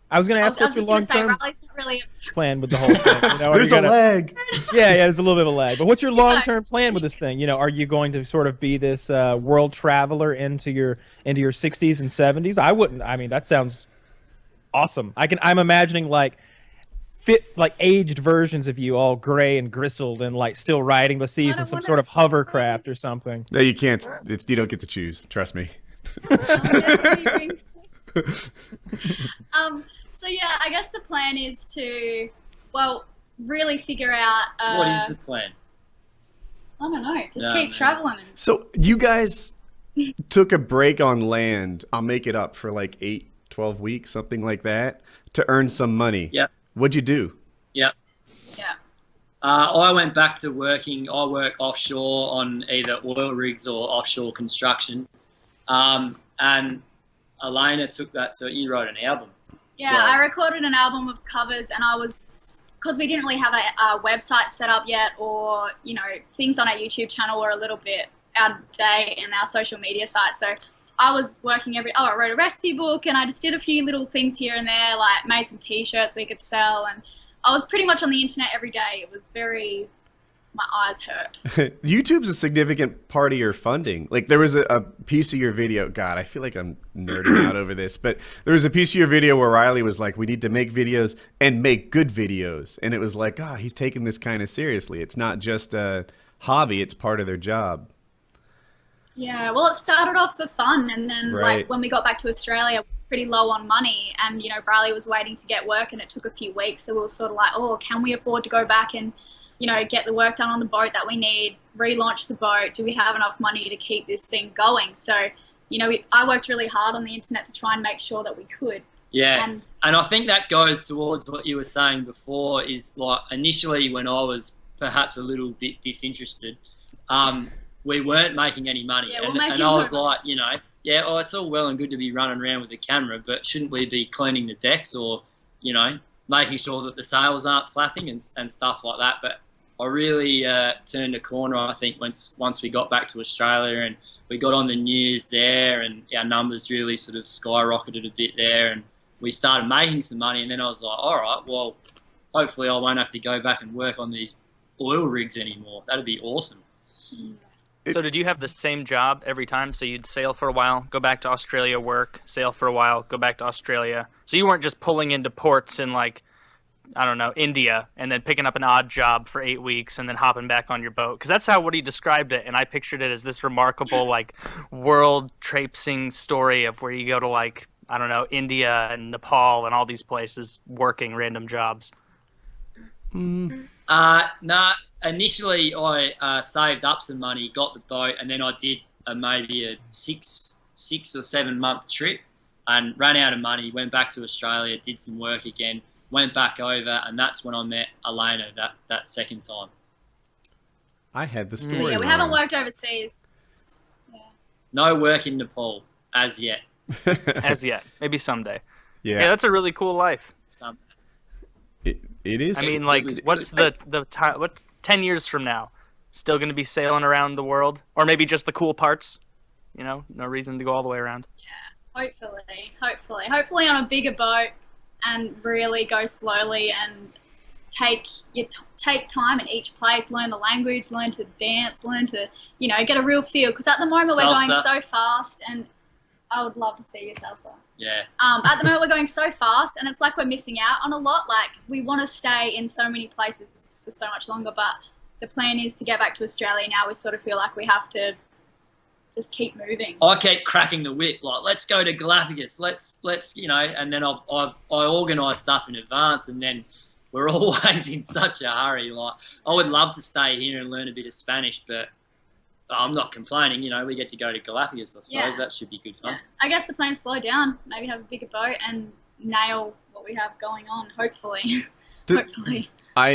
I was going to I ask was, I what's was your just going to say, long-term Riley's not really. plan with the whole thing. You know, are you There's a gonna? leg. Yeah, there's a little bit of a lag. But what's your Yeah, long-term plan with this thing? You know, are you going to sort of be this world traveler into your 60s and 70s? I wouldn't. I mean, that sounds awesome. I'm imagining like like aged versions of you, all gray and gristled, and like still riding the I seas in don't some want sort to. of hovercraft or something. No, you can't. You don't get to choose. Trust me. Oh, yeah, he brings. So yeah, I guess the plan is to, well, really figure out. What is the plan? I don't know. Just No, keep man. traveling. So you guys took a break on land. I'll make it up for like 8, 12 weeks, something like that, to earn some money. Yep. What'd you do? Yep. Yeah. I went back to working. I work offshore on either oil rigs or offshore construction. And Elena took that, so you wrote an album. Yeah, Right. I recorded an album of covers, and I was, because we didn't really have a website set up yet, or things on our YouTube channel were a little bit out of date, and our social media site. So I was working I wrote a recipe book, and I just did a few little things here and there, like made some T-shirts we could sell, and I was pretty much on the internet every day. It was my eyes hurt. YouTube's a significant part of your funding. Like there was a piece of your video. God, I feel like I'm nerding out over this, but there was a piece of your video where Riley was like, "We need to make videos and make good videos," and it was like, he's taking this kind of seriously. It's not just a hobby; it's part of their job. Yeah, well, it started off for fun, and then Right. like when we got back to Australia, we were pretty low on money, and Briley was waiting to get work, and it took a few weeks, so we were sort of like, oh, can we afford to go back and get the work done on the boat that we need, relaunch the boat? Do we have enough money to keep this thing going? So, I worked really hard on the internet to try and make sure that we could. Yeah, And and I think that goes towards what you were saying before, is like initially when I was perhaps a little bit disinterested, we weren't making any money. Yeah, we're and making I was no like, it's all well and good to be running around with a camera, but shouldn't we be cleaning the decks or, making sure that the sails aren't flapping and stuff like that? But I really turned a corner, I think, once we got back to Australia and we got on the news there, and our numbers really sort of skyrocketed a bit there, and we started making some money. And then I was like, all right, well, hopefully I won't have to go back and work on these oil rigs anymore. That'd be awesome. So did you have the same job every time? So you'd sail for a while, go back to Australia, work, sail for a while, go back to Australia. So you weren't just pulling into ports in like, I don't know, India, and then picking up an odd job for 8 weeks and then hopping back on your boat. Because that's how Woody described it, and I pictured it as this remarkable like world traipsing story of where you go to like, I don't know, India and Nepal and all these places working random jobs. Nah, initially I saved up some money, got the boat, and then I did maybe a six or 7 month trip and ran out of money, went back to Australia, did some work again, went back over, and that's when I met Elena that second time. I had the So story. yeah, we haven't worked overseas. Yeah. No work in Nepal as yet. As yet. Maybe someday. Yeah, Yeah, that's a really cool life. Some, it is. I mean, like, was what's good. the time? What's 10 years from now? Still going to be sailing around the world, or maybe just the cool parts? No reason to go all the way around. Hopefully on a bigger boat, and really go slowly and take time in each place, learn the language, learn to dance, learn to get a real feel. Because at the moment we're going Salsa. so fast, and I would love to see you salsa. Yeah. At the moment we're going so fast, and it's like we're missing out on a lot. Like we want to stay in so many places for so much longer, but the plan is to get back to Australia now. We sort of feel like we have to just keep moving. I keep cracking the whip, like, let's go to Galapagos, let's and then I organise stuff in advance, and then we're always in such a hurry. Like, I would love to stay here and learn a bit of Spanish, but I'm not complaining. We get to go to Galapagos, I suppose. Yeah. That should be good fun. Yeah. I guess the plan is slow down, maybe have a bigger boat and nail what we have going on, hopefully. Did- Hopefully. I